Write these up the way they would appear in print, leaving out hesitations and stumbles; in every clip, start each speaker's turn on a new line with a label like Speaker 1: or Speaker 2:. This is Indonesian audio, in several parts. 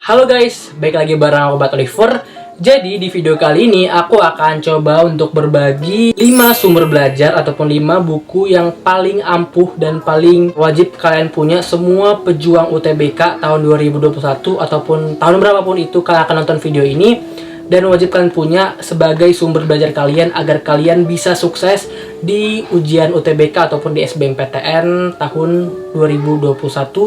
Speaker 1: Halo guys, balik lagi bareng aku Bat Oliver. Jadi di video kali ini aku akan coba untuk berbagi 5 sumber belajar ataupun 5 buku yang paling ampuh dan paling wajib kalian punya semua pejuang UTBK tahun 2021 ataupun tahun berapapun itu kalian akan nonton video ini, dan wajib kalian punya sebagai sumber belajar kalian agar kalian bisa sukses di ujian UTBK ataupun di SBMPTN tahun 2021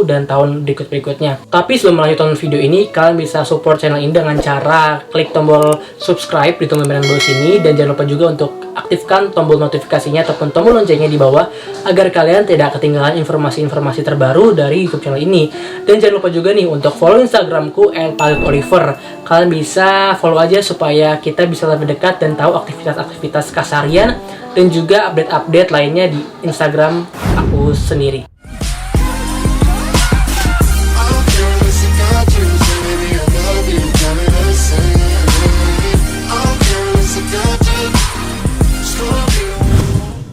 Speaker 1: dan tahun berikutnya. Tapi sebelum melanjutkan video ini, kalian bisa support channel ini dengan cara klik tombol subscribe di tombol merah bawah sini, dan jangan lupa juga untuk aktifkan tombol notifikasinya ataupun tombol loncengnya di bawah agar kalian tidak ketinggalan informasi-informasi terbaru dari YouTube channel ini. Dan jangan lupa juga nih untuk follow Instagramku @palitoliver. Kalian bisa follow aja supaya kita bisa lebih dekat dan tahu aktivitas-aktivitas kasarian dan juga update-update lainnya di Instagram aku sendiri.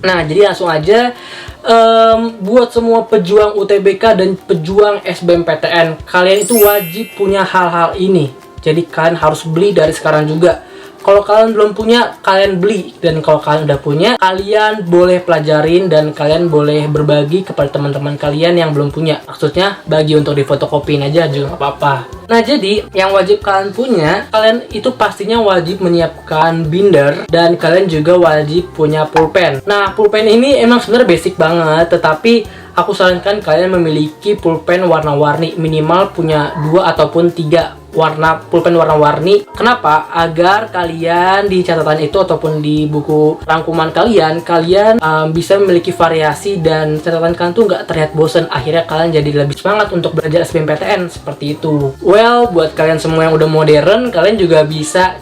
Speaker 1: Nah, jadi langsung aja buat semua pejuang UTBK dan pejuang SBMPTN, kalian itu wajib punya hal-hal ini. Jadi kalian harus beli dari sekarang juga. Kalau kalian belum punya, kalian beli. Dan kalau kalian udah punya, kalian boleh pelajarin dan kalian boleh berbagi kepada teman-teman kalian yang belum punya. Maksudnya, bagi untuk difotokopiin aja juga nggak apa-apa. Nah, jadi yang wajib kalian punya, kalian itu pastinya wajib menyiapkan binder dan kalian juga wajib punya pulpen. Nah, pulpen ini emang sebenarnya basic banget, tetapi aku sarankan kalian memiliki pulpen warna-warni, minimal punya 2 ataupun 3 pulpen warna-warni. Kenapa? Agar kalian di catatan itu ataupun di buku rangkuman kalian bisa memiliki variasi dan catatan kalian tuh nggak terlihat bosan. Akhirnya kalian jadi lebih semangat untuk belajar SBMPTN seperti itu. Well, buat kalian semua yang udah modern, kalian juga bisa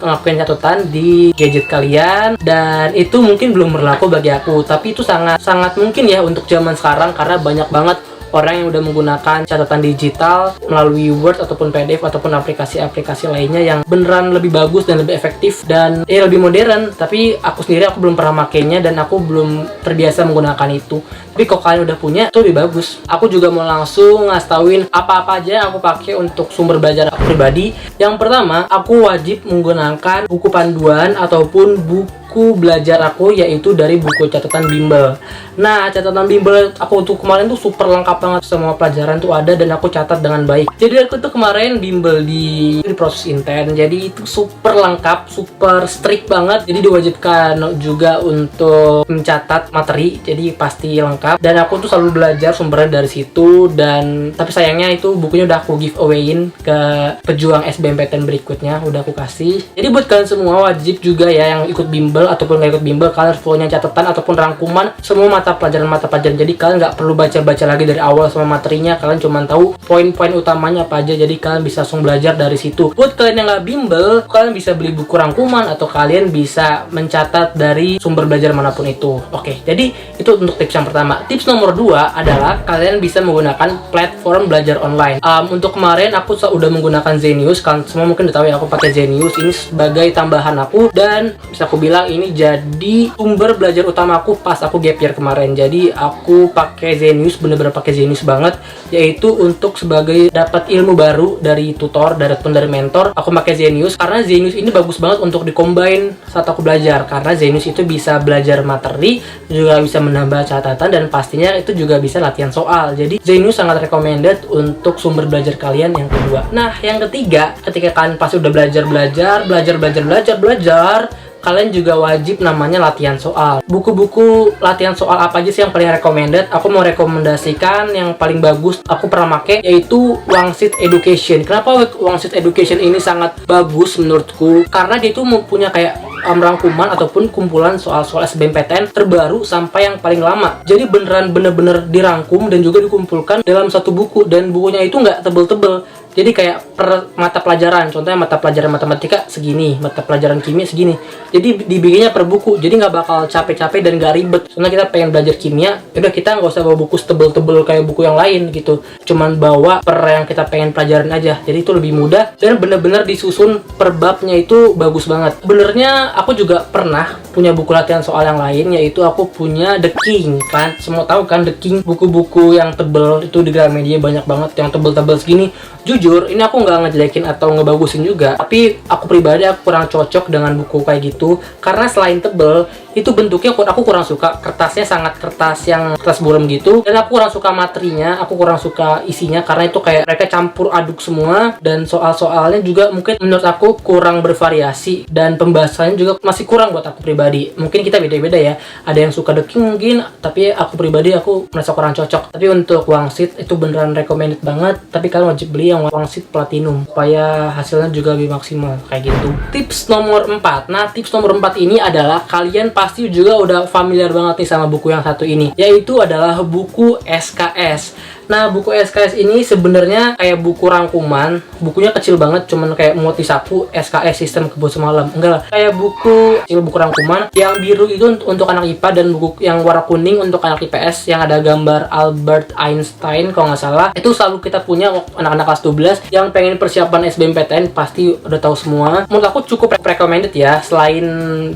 Speaker 1: ngelakuin catatan di gadget kalian, dan itu mungkin belum berlaku bagi aku, tapi itu sangat mungkin ya untuk zaman sekarang karena banyak banget orang yang udah menggunakan catatan digital melalui Word ataupun PDF ataupun aplikasi-aplikasi lainnya yang beneran lebih bagus dan lebih efektif dan lebih modern. Tapi aku sendiri belum pernah makainya dan aku belum terbiasa menggunakan itu. Tapi kalau kalian udah punya, itu lebih bagus. Aku juga mau langsung ngasih tauin apa-apa aja yang aku pakai untuk sumber belajar aku pribadi. Yang pertama, aku wajib menggunakan buku panduan ataupun buku belajar aku, yaitu dari buku catatan bimbel. Nah, catatan bimbel aku untuk kemarin tuh super lengkap banget, semua pelajaran tuh ada dan aku catat dengan baik. Jadi aku tuh kemarin bimbel di proses intern, jadi itu super lengkap, super strict banget. Jadi diwajibkan juga untuk mencatat materi, jadi pasti lengkap. Dan aku tuh selalu belajar sumbernya dari situ, dan tapi sayangnya itu bukunya udah aku giveaway-in ke pejuang SBMPTN berikutnya, udah aku kasih. Jadi buat kalian semua wajib juga ya yang ikut bimbel ataupun nggak ikut bimbel, kalian harus punya catatan ataupun rangkuman semua mata pelajaran. Jadi kalian nggak perlu baca-baca lagi dari awal sama materinya, kalian cuma tahu poin-poin utamanya apa aja, jadi kalian bisa langsung belajar dari situ. Buat kalian yang nggak bimbel, kalian bisa beli buku rangkuman atau kalian bisa mencatat dari sumber belajar manapun itu. Oke, jadi itu untuk tips yang pertama. Tips nomor 2 adalah kalian bisa menggunakan platform belajar online. Untuk kemarin aku udah menggunakan Zenius, kalian semua mungkin udah tahu ya aku pakai Zenius ini sebagai tambahan aku, dan bisa aku bilang ini jadi sumber belajar utama aku pas aku gap year kemarin. Jadi aku pakai Zenius, bener-bener pakai Zenius banget, yaitu untuk sebagai dapat ilmu baru dari tutor ataupun dari mentor. Aku pakai Zenius karena Zenius ini bagus banget untuk di-combine saat aku belajar, karena Zenius itu bisa belajar materi, juga bisa menambah catatan, dan pastinya itu juga bisa latihan soal. Jadi Zenius sangat recommended untuk sumber belajar kalian yang kedua. Nah, yang ketiga, ketika kalian pasti udah belajar, kalian juga wajib namanya latihan soal. Buku-buku latihan soal apa aja sih yang paling recommended? Aku mau rekomendasikan yang paling bagus aku pernah pakai, yaitu Wangsit Education. Kenapa Wangsit Education ini sangat bagus menurutku? Karena dia itu mempunyai kayak rangkuman ataupun kumpulan soal-soal SBMPTN terbaru sampai yang paling lama. Jadi bener-bener dirangkum dan juga dikumpulkan dalam satu buku, dan bukunya itu nggak tebel-tebel. Jadi kayak per mata pelajaran, contohnya mata pelajaran matematika segini, mata pelajaran kimia segini. Jadi dibikinnya per buku, jadi nggak bakal capek-capek dan nggak ribet. Soalnya kita pengen belajar kimia, udah kita nggak usah bawa buku tebel-tebel kayak buku yang lain gitu. Cuman bawa per yang kita pengen pelajarin aja. Jadi itu lebih mudah dan bener-bener disusun per babnya itu bagus banget. Benernya Sebenarnya aku juga pernah punya buku latihan soal yang lain, yaitu aku punya The King kan. Semua tahu kan The King, buku-buku yang tebel itu di Gramedia banyak banget yang tebel-tebel segini. Jujur, ini aku nggak ngejelekin atau ngebagusin juga, tapi aku pribadi aku kurang cocok dengan buku kayak gitu karena selain tebel, itu bentuknya aku kurang suka. Kertasnya sangat kertas yang kertas buram gitu, dan aku kurang suka materinya, aku kurang suka isinya karena itu kayak mereka campur aduk semua, dan soal-soalnya juga mungkin menurut aku kurang bervariasi dan pembahasannya juga masih kurang buat aku pribadi. Mungkin kita beda-beda ya, ada yang suka The King mungkin, tapi aku pribadi aku merasa kurang cocok. Tapi untuk Wangsit itu beneran recommended banget, tapi kalian wajib beli yang Wangsit Platinum supaya hasilnya juga lebih maksimal kayak gitu. Tips nomor 4. Nah, tips nomor 4 ini adalah kalian pasti juga udah familiar banget nih sama buku yang satu ini, yaitu adalah buku SKS. Nah, buku SKS ini sebenarnya kayak buku rangkuman. Bukunya kecil banget, cuman kayak muat disapu, SKS Sistem Kebut Semalam. Enggak lah, kayak buku rangkuman. Yang biru itu untuk anak IPA, dan buku yang warna kuning untuk anak IPS yang ada gambar Albert Einstein kalau nggak salah. Itu selalu kita punya anak-anak kelas 12 yang pengen persiapan SBMPTN, pasti udah tahu semua. Menurut aku cukup recommended ya. Selain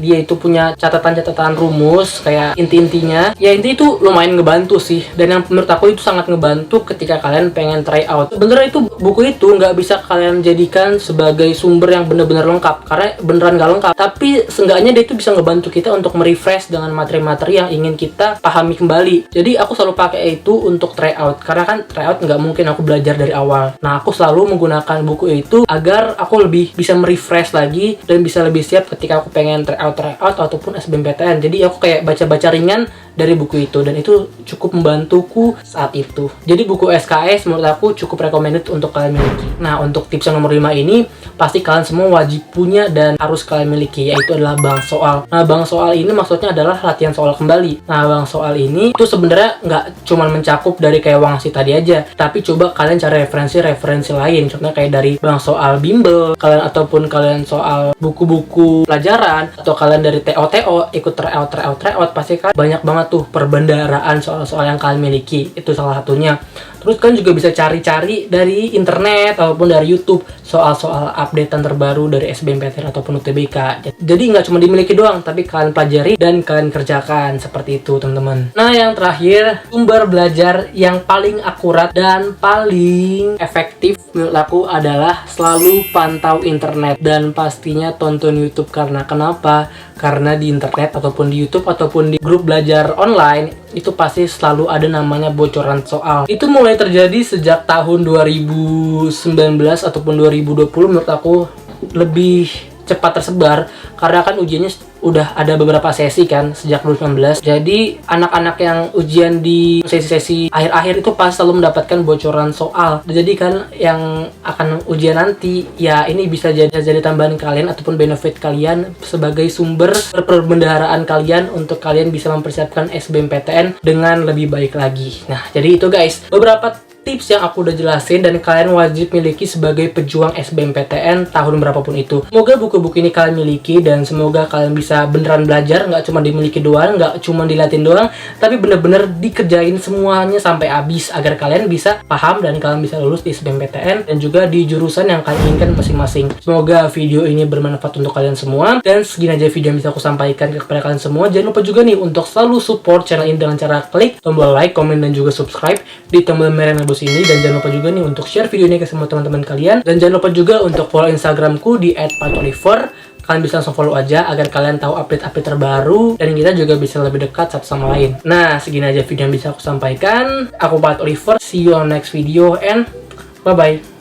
Speaker 1: dia itu punya catatan-catatan rumus kayak inti-intinya, ya inti itu lumayan ngebantu sih. Dan yang menurut aku itu sangat ngebantu ketika kalian pengen try out. Sebenarnya itu buku itu nggak bisa kalian jadikan sebagai sumber yang benar-benar lengkap karena beneran nggak lengkap, tapi seenggaknya dia itu bisa ngebantu kita untuk merefresh dengan materi-materi yang ingin kita pahami kembali. Jadi aku selalu pakai itu untuk try out, karena kan try out nggak mungkin aku belajar dari awal. Nah, aku selalu menggunakan buku itu agar aku lebih bisa merefresh lagi dan bisa lebih siap ketika aku pengen try out ataupun SBMPTN. Jadi aku kayak baca-baca ringan dari buku itu, dan itu cukup membantuku saat itu. Jadi buku SKS menurut aku cukup recommended untuk kalian miliki. Nah, untuk tips yang nomor 5 ini pasti kalian semua wajib punya dan harus kalian miliki, yaitu adalah bank soal. Nah, bank soal ini maksudnya adalah latihan soal kembali. Nah, bank soal ini itu sebenarnya nggak cuma mencakup dari kayak Wangsit tadi aja, tapi coba kalian cari referensi-referensi lain. Contohnya kayak dari bank soal bimbel kalian, ataupun kalian soal buku-buku pelajaran, atau kalian dari TO ikut tryout, pasti kalian banyak banget tuh perbendaharaan soal-soal yang kalian miliki. Itu salah satunya. Terus kalian juga bisa cari-cari dari internet ataupun dari YouTube soal-soal updatean terbaru dari SBMPTN ataupun UTBK. Jadi nggak cuma dimiliki doang, tapi kalian pelajari dan kalian kerjakan. Seperti itu, teman-teman. Nah, yang terakhir, sumber belajar yang paling akurat dan paling efektif menurut aku adalah selalu pantau internet dan pastinya tonton YouTube. Karena kenapa? Karena di internet ataupun di YouTube ataupun di grup belajar online itu pasti selalu ada namanya bocoran soal. Itu mulai terjadi sejak tahun 2019 ataupun 2020 menurut aku lebih cepat tersebar karena kan ujiannya udah ada beberapa sesi kan sejak 2019. Jadi anak-anak yang ujian di sesi-sesi akhir-akhir itu pasti selalu mendapatkan bocoran soal. Jadi kan yang akan ujian nanti ya ini bisa jadi tambahan kalian ataupun benefit kalian sebagai sumber perbendaharaan kalian untuk kalian bisa mempersiapkan SBMPTN dengan lebih baik lagi. Nah, jadi itu guys, beberapa tips yang aku udah jelasin dan kalian wajib miliki sebagai pejuang SBMPTN tahun berapapun itu. Semoga buku-buku ini kalian miliki dan semoga kalian bisa beneran belajar, nggak cuma dimiliki doang, nggak cuma dilatin doang, tapi bener-bener dikerjain semuanya sampai habis agar kalian bisa paham dan kalian bisa lulus di SBMPTN dan juga di jurusan yang kalian inginkan masing-masing. Semoga video ini bermanfaat untuk kalian semua, dan segini aja video yang bisa aku sampaikan kepada kalian semua. Jangan lupa juga nih untuk selalu support channel ini dengan cara klik tombol like, komen, dan juga subscribe di tombol merah ini, dan jangan lupa juga nih untuk share video ini ke semua teman-teman kalian, dan jangan lupa juga untuk follow Instagramku di @patoliver. Kalian bisa langsung follow aja agar kalian tahu update-update terbaru dan kita juga bisa lebih dekat satu sama lain. Nah, segini aja video yang bisa aku sampaikan. Aku Pat Oliver, see you on next video and bye bye.